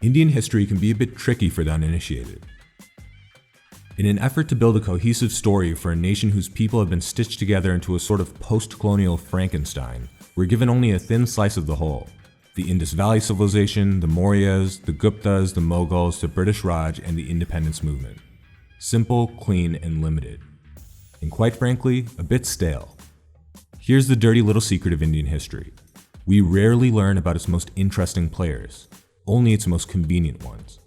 Indian history can be a bit tricky for the uninitiated. In an effort to build a cohesive story for a nation whose people have been stitched together into a sort of post-colonial Frankenstein, we're given only a thin slice of the whole. The Indus Valley Civilization, the Mauryas, the Guptas, the Mughals, the British Raj, and the independence movement. Simple, clean, and limited. And quite frankly, a bit stale. Here's the dirty little secret of Indian history. We rarely learn about its most interesting players, only its most convenient ones.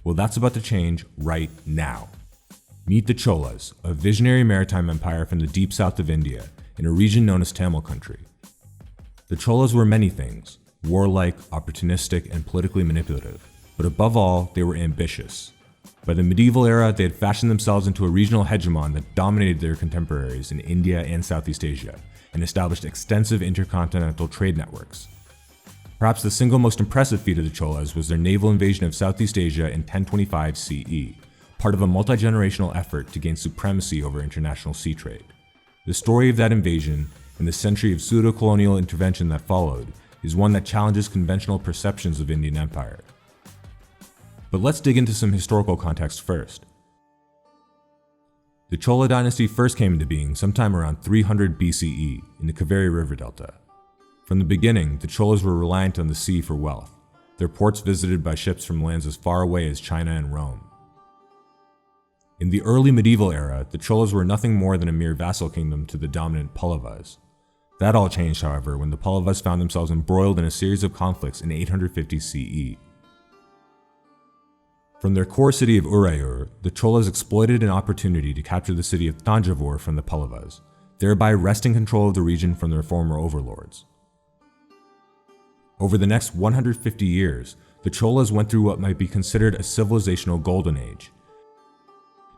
Well, that's about to change right now. Meet the Cholas, a visionary maritime empire from the deep south of India, in a region known as Tamil country. The Cholas were many things, warlike, opportunistic, and politically manipulative, but above all, they were ambitious. By the medieval era, they had fashioned themselves into a regional hegemon that dominated their contemporaries in India and Southeast Asia, and established extensive intercontinental trade networks. Perhaps the single most impressive feat of the Cholas was their naval invasion of Southeast Asia in 1025 CE, part of a multi-generational effort to gain supremacy over international sea trade. The story of that invasion, and the century of pseudo-colonial intervention that followed, is one that challenges conventional perceptions of Indian empire. But let's dig into some historical context first. The Chola dynasty first came into being sometime around 300 BCE in the Kaveri River Delta. From the beginning, the Cholas were reliant on the sea for wealth, their ports visited by ships from lands as far away as China and Rome. In the early medieval era, the Cholas were nothing more than a mere vassal kingdom to the dominant Pallavas. That all changed, however, when the Pallavas found themselves embroiled in a series of conflicts in 850 CE. From their core city of Urayur, the Cholas exploited an opportunity to capture the city of Thanjavur from the Pallavas, thereby wresting control of the region from their former overlords. Over the next 150 years, the Cholas went through what might be considered a civilizational golden age.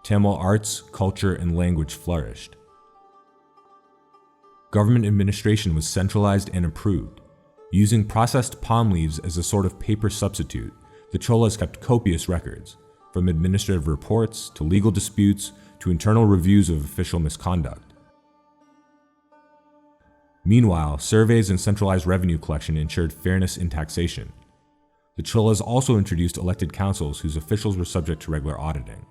Tamil arts, culture, and language flourished. Government administration was centralized and improved. Using processed palm leaves as a sort of paper substitute, the Cholas kept copious records, from administrative reports to legal disputes to internal reviews of official misconduct. Meanwhile, surveys and centralized revenue collection ensured fairness in taxation. The Cholas also introduced elected councils whose officials were subject to regular auditing.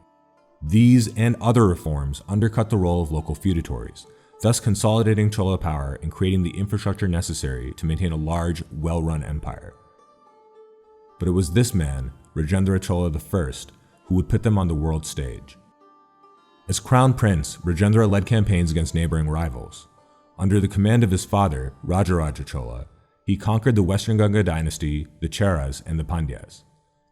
These and other reforms undercut the role of local feudatories, thus consolidating Chola power and creating the infrastructure necessary to maintain a large, well-run empire. But it was this man, Rajendra Chola I, who would put them on the world stage. As crown prince, Rajendra led campaigns against neighboring rivals. Under the command of his father, Rajendra Chola, he conquered the Western Ganga dynasty, the Cheras, and the Pandyas.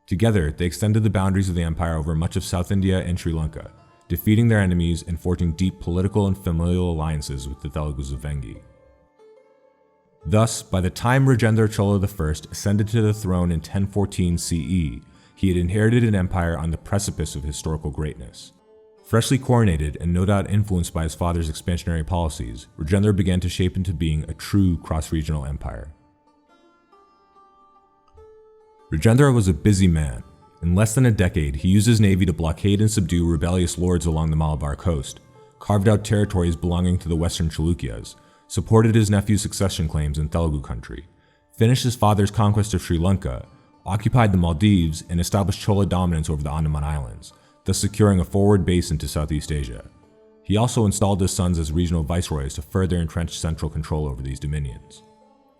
Together, they extended the boundaries of the empire over much of South India and Sri Lanka, defeating their enemies and forging deep political and familial alliances with the Telugus of Vengi. Thus, by the time Rajendra Chola I ascended to the throne in 1014 CE, he had inherited an empire on the precipice of historical greatness. Freshly coronated and no doubt influenced by his father's expansionary policies, Rajendra began to shape into being a true cross-regional empire. Rajendra was a busy man. In less than a decade, he used his navy to blockade and subdue rebellious lords along the Malabar coast, carved out territories belonging to the Western Chalukyas, supported his nephew's succession claims in Telugu country, finished his father's conquest of Sri Lanka, occupied the Maldives, and established Chola dominance over the Andaman Islands, thus securing a forward base into Southeast Asia. He also installed his sons as regional viceroys to further entrench central control over these dominions.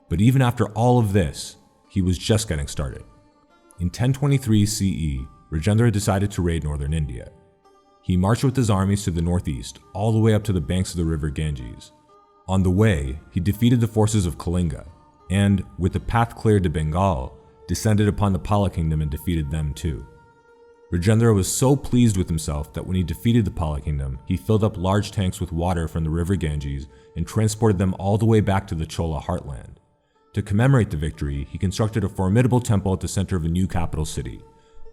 But even after all of this, he was just getting started. In 1023 CE, Rajendra decided to raid northern India. He marched with his armies to the northeast, all the way up to the banks of the river Ganges. On the way, he defeated the forces of Kalinga, and, with the path cleared to Bengal, descended upon the Pala kingdom and defeated them too. Rajendra was so pleased with himself that when he defeated the Pala kingdom, he filled up large tanks with water from the river Ganges and transported them all the way back to the Chola heartland. To commemorate the victory, he constructed a formidable temple at the center of a new capital city,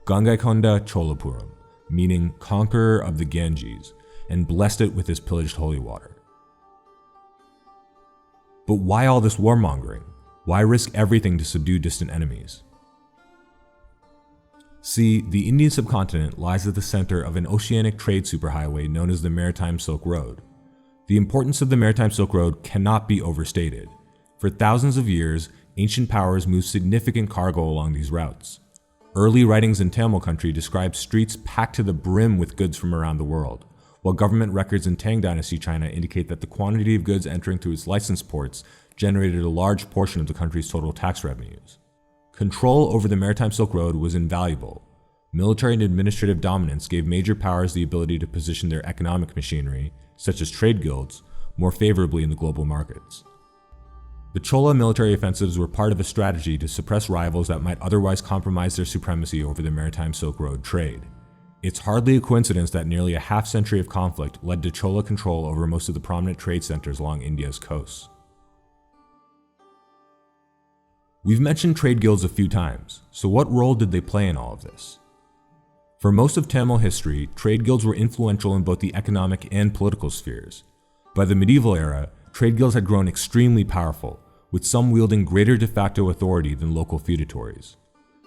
Gangaikonda Cholapuram, meaning conqueror of the Ganges, and blessed it with his pillaged holy water. But why all this warmongering? Why risk everything to subdue distant enemies? See, the Indian subcontinent lies at the center of an oceanic trade superhighway known as the Maritime Silk Road. The importance of the Maritime Silk Road cannot be overstated. For thousands of years, ancient powers moved significant cargo along these routes. Early writings in Tamil country describe streets packed to the brim with goods from around the world, while government records in Tang Dynasty China indicate that the quantity of goods entering through its licensed ports generated a large portion of the country's total tax revenues. Control over the maritime Silk Road was invaluable. Military and administrative dominance gave major powers the ability to position their economic machinery, such as trade guilds, more favorably in the global markets. The Chola military offensives were part of a strategy to suppress rivals that might otherwise compromise their supremacy over the maritime Silk Road trade. It's hardly a coincidence that nearly a half-century of conflict led to Chola control over most of the prominent trade centers along India's coasts. We've mentioned trade guilds a few times, so what role did they play in all of this? For most of Tamil history, trade guilds were influential in both the economic and political spheres. By the medieval era, trade guilds had grown extremely powerful, with some wielding greater de facto authority than local feudatories.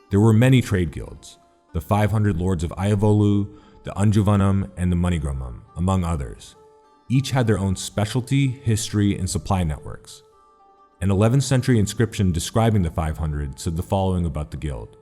There were many trade guilds, the 500 lords of Ayavolu, the Anjuvanam, and the Manigramam, among others. Each had their own specialty, history, and supply networks. An 11th century inscription describing the 500 said the following about the guild.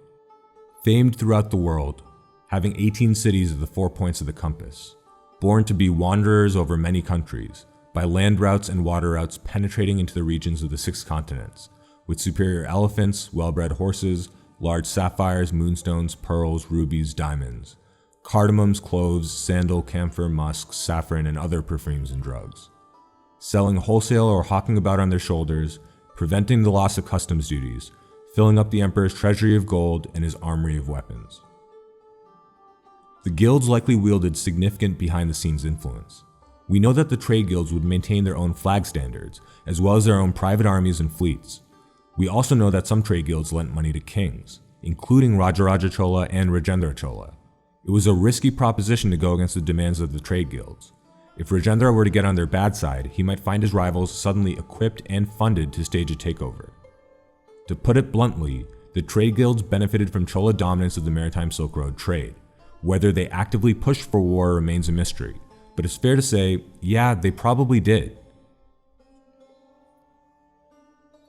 Famed throughout the world, having 18 cities of the 4 points of the compass, born to be wanderers over many countries, by land routes and water routes penetrating into the regions of the 6 continents, with superior elephants, well-bred horses, large sapphires, moonstones, pearls, rubies, diamonds, cardamoms, cloves, sandal, camphor, musk, saffron, and other perfumes and drugs. Selling wholesale or hawking about on their shoulders, preventing the loss of customs duties, filling up the emperor's treasury of gold and his armory of weapons. The guilds likely wielded significant behind-the-scenes influence. We know that the trade guilds would maintain their own flag standards, as well as their own private armies and fleets. We also know that some trade guilds lent money to kings, including Rajendra Chola and Rajendra Chola. It was a risky proposition to go against the demands of the trade guilds. If Rajendra were to get on their bad side, he might find his rivals suddenly equipped and funded to stage a takeover. To put it bluntly, the trade guilds benefited from Chola dominance of the maritime Silk Road trade. Whether they actively pushed for war remains a mystery, but it's fair to say, yeah, they probably did.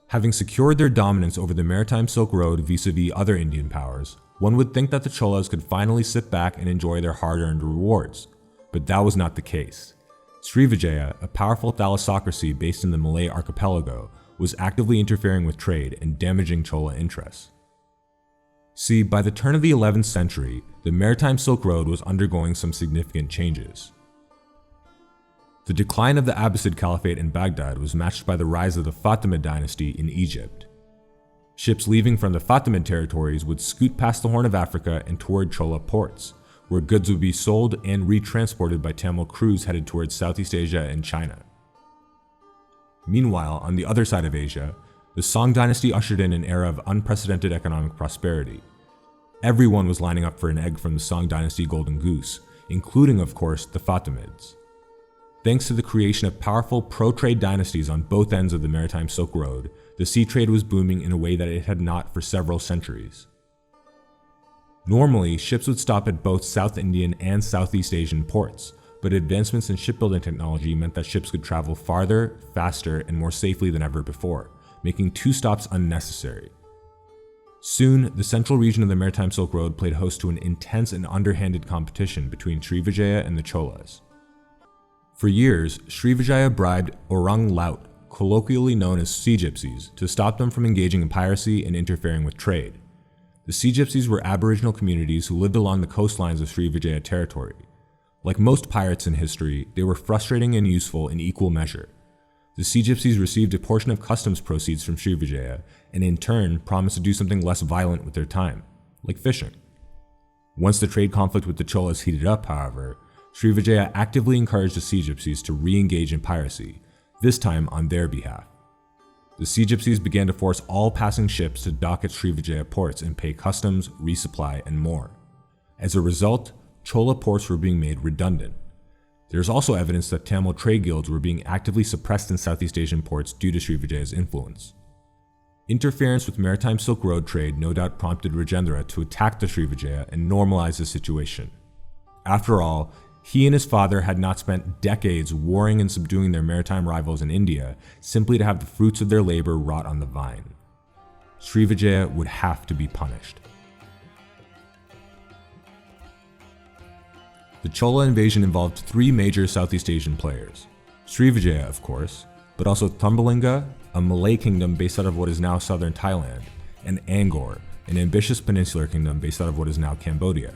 Having secured their dominance over the maritime Silk Road vis-a-vis other Indian powers, one would think that the Cholas could finally sit back and enjoy their hard-earned rewards, but that was not the case. Srivijaya, a powerful thalassocracy based in the Malay archipelago, was actively interfering with trade and damaging Chola interests. See, by the turn of the 11th century, the maritime Silk Road was undergoing some significant changes. The decline of the Abbasid Caliphate in Baghdad was matched by the rise of the Fatimid dynasty in Egypt. Ships leaving from the Fatimid territories would scoot past the Horn of Africa and toward Chola ports, where goods would be sold and retransported by Tamil crews headed towards Southeast Asia and China. Meanwhile, on the other side of Asia, the Song dynasty ushered in an era of unprecedented economic prosperity. Everyone was lining up for an egg from the Song dynasty golden goose, including, of course, the Fatimids. Thanks to the creation of powerful pro-trade dynasties on both ends of the maritime Silk Road, the sea trade was booming in a way that it had not for several centuries. Normally, ships would stop at both South Indian and Southeast Asian ports, but advancements in shipbuilding technology meant that ships could travel farther, faster, and more safely than ever before, making 2 stops unnecessary. Soon, the central region of the maritime Silk Road played host to an intense and underhanded competition between Srivijaya and the Cholas. For years, Srivijaya bribed Orang Laut, colloquially known as sea gypsies, to stop them from engaging in piracy and interfering with trade. The sea gypsies were Aboriginal communities who lived along the coastlines of Srivijaya territory. Like most pirates in history, they were frustrating and useful in equal measure. The sea gypsies received a portion of customs proceeds from Srivijaya, and in turn promised to do something less violent with their time, like fishing. Once the trade conflict with the Cholas heated up, however, Srivijaya actively encouraged the sea gypsies to re-engage in piracy, this time on their behalf. The sea gypsies began to force all passing ships to dock at Srivijaya ports and pay customs, resupply, and more. As a result, Chola ports were being made redundant. There is also evidence that Tamil trade guilds were being actively suppressed in Southeast Asian ports due to Srivijaya's influence. Interference with maritime Silk Road trade no doubt prompted Rajendra to attack the Srivijaya and normalize the situation. After all, he and his father had not spent decades warring and subduing their maritime rivals in India simply to have the fruits of their labor rot on the vine. Srivijaya would have to be punished. The Chola invasion involved three major Southeast Asian players. Srivijaya, of course, but also Tambalinga, a Malay kingdom based out of what is now southern Thailand, and Angkor, an ambitious peninsular kingdom based out of what is now Cambodia.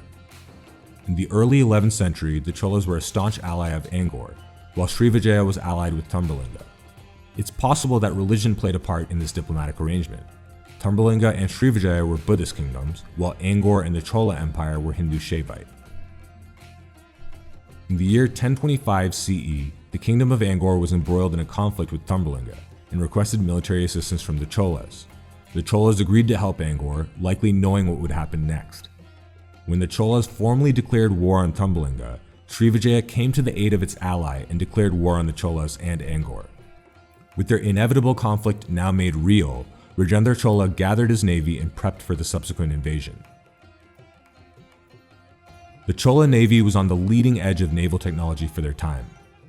In the early 11th century, the Cholas were a staunch ally of Angkor, while Srivijaya was allied with Tambalinga. It's possible that religion played a part in this diplomatic arrangement. Tambalinga and Srivijaya were Buddhist kingdoms, while Angkor and the Chola Empire were Hindu Shaivite. In the year 1025 CE, the kingdom of Angkor was embroiled in a conflict with Tambalinga and requested military assistance from the Cholas. The Cholas agreed to help Angkor, likely knowing what would happen next. When the Cholas formally declared war on Tambalinga, Srivijaya came to the aid of its ally and declared war on the Cholas and Angkor. With their inevitable conflict now made real, Rajendra Chola gathered his navy and prepped for the subsequent invasion. The Chola navy was on the leading edge of naval technology for their time.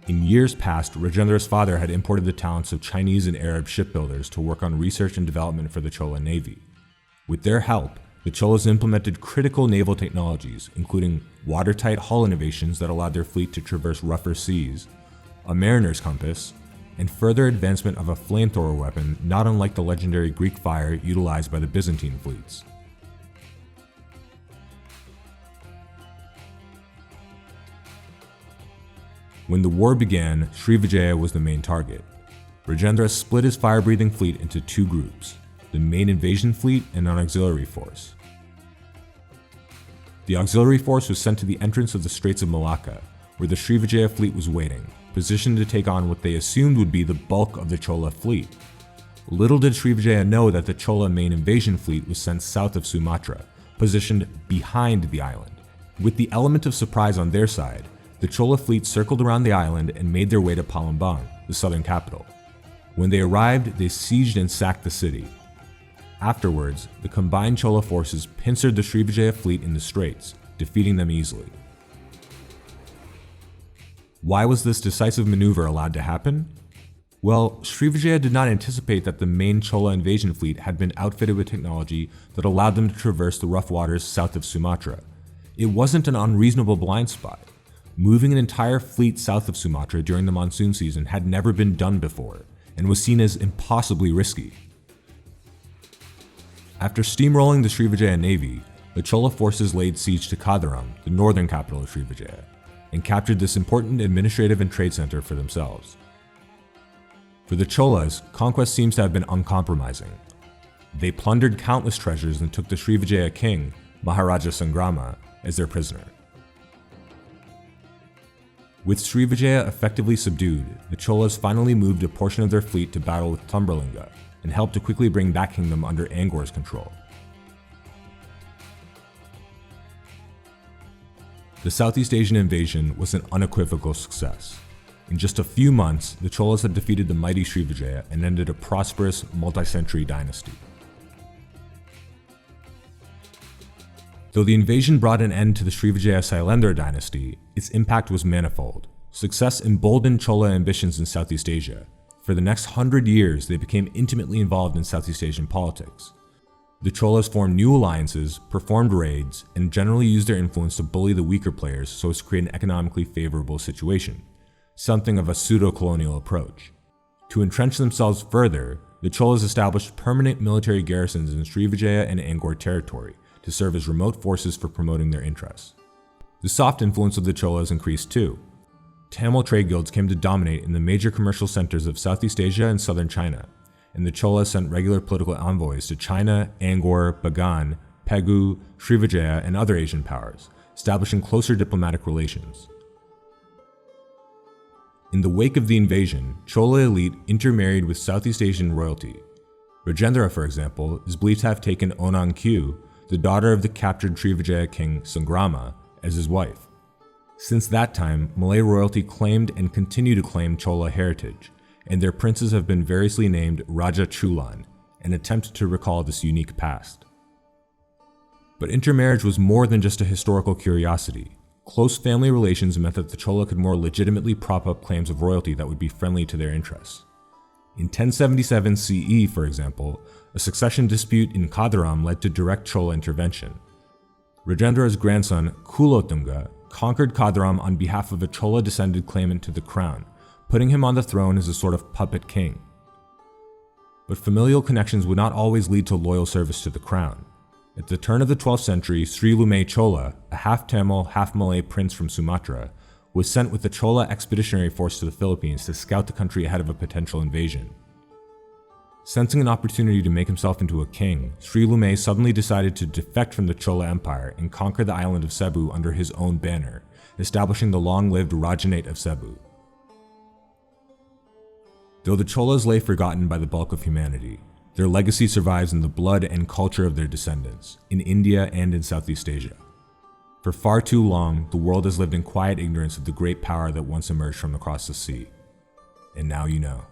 In years past, Rajendra's father had imported the talents of Chinese and Arab shipbuilders to work on research and development for the Chola navy. With their help, the Cholas implemented critical naval technologies, including watertight hull innovations that allowed their fleet to traverse rougher seas, a mariner's compass, and further advancement of a flamethrower weapon not unlike the legendary Greek fire utilized by the Byzantine fleets. When the war began, Srivijaya was the main target. Rajendra split his fire-breathing fleet into two groups, the main invasion fleet and an auxiliary force. The auxiliary force was sent to the entrance of the Straits of Malacca, where the Srivijaya fleet was waiting, positioned to take on what they assumed would be the bulk of the Chola fleet. Little did Srivijaya know that the Chola main invasion fleet was sent south of Sumatra, positioned behind the island. With the element of surprise on their side, the Chola fleet circled around the island and made their way to Palembang, the southern capital. When they arrived, they sieged and sacked the city. Afterwards, the combined Chola forces pincered the Srivijaya fleet in the straits, defeating them easily. Why was this decisive maneuver allowed to happen? Well, Srivijaya did not anticipate that the main Chola invasion fleet had been outfitted with technology that allowed them to traverse the rough waters south of Sumatra. It wasn't an unreasonable blind spot. Moving an entire fleet south of Sumatra during the monsoon season had never been done before, and was seen as impossibly risky. After steamrolling the Srivijaya navy, the Chola forces laid siege to Kadaram, the northern capital of Srivijaya, and captured this important administrative and trade center for themselves. For the Cholas, conquest seems to have been uncompromising. They plundered countless treasures and took the Srivijaya king, Maharaja Sangrama, as their prisoner. With Srivijaya effectively subdued, the Cholas finally moved a portion of their fleet to battle with Tambalinga and helped to quickly bring that kingdom under Angkor's control. The Southeast Asian invasion was an unequivocal success. In just a few months, the Cholas had defeated the mighty Srivijaya and ended a prosperous multi-century dynasty. Though the invasion brought an end to the Srivijaya Sailendra dynasty, its impact was manifold. Success emboldened Chola ambitions in Southeast Asia. For the next 100 years, they became intimately involved in Southeast Asian politics. The Cholas formed new alliances, performed raids, and generally used their influence to bully the weaker players so as to create an economically favorable situation, something of a pseudo-colonial approach. To entrench themselves further, the Cholas established permanent military garrisons in Srivijaya and Angkor territory, to serve as remote forces for promoting their interests. The soft influence of the Cholas increased too. Tamil trade guilds came to dominate in the major commercial centers of Southeast Asia and southern China, and the Cholas sent regular political envoys to China, Angkor, Bagan, Pegu, Srivijaya, and other Asian powers, establishing closer diplomatic relations. In the wake of the invasion, Chola elite intermarried with Southeast Asian royalty. Rajendra, for example, is believed to have taken Onang Kyu, the daughter of the captured Srivijaya king Sangrama, as his wife. Since that time, Malay royalty claimed and continue to claim Chola heritage, and their princes have been variously named Raja Chulan, an attempt to recall this unique past. But intermarriage was more than just a historical curiosity. Close family relations meant that the Chola could more legitimately prop up claims of royalty that would be friendly to their interests. In 1077 CE, for example, a succession dispute in Kadaram led to direct Chola intervention. Rajendra's grandson, Kulotunga, conquered Kadaram on behalf of a Chola-descended claimant to the crown, putting him on the throne as a sort of puppet king. But familial connections would not always lead to loyal service to the crown. At the turn of the 12th century, Srivijaya Chola, a half-Tamil, half-Malay prince from Sumatra, was sent with the Chola expeditionary force to the Philippines to scout the country ahead of a potential invasion. Sensing an opportunity to make himself into a king, Srivijaya suddenly decided to defect from the Chola Empire and conquer the island of Cebu under his own banner, establishing the long-lived Rajanate of Cebu. Though the Cholas lay forgotten by the bulk of humanity, their legacy survives in the blood and culture of their descendants, in India and in Southeast Asia. For far too long, the world has lived in quiet ignorance of the great power that once emerged from across the sea. And now you know.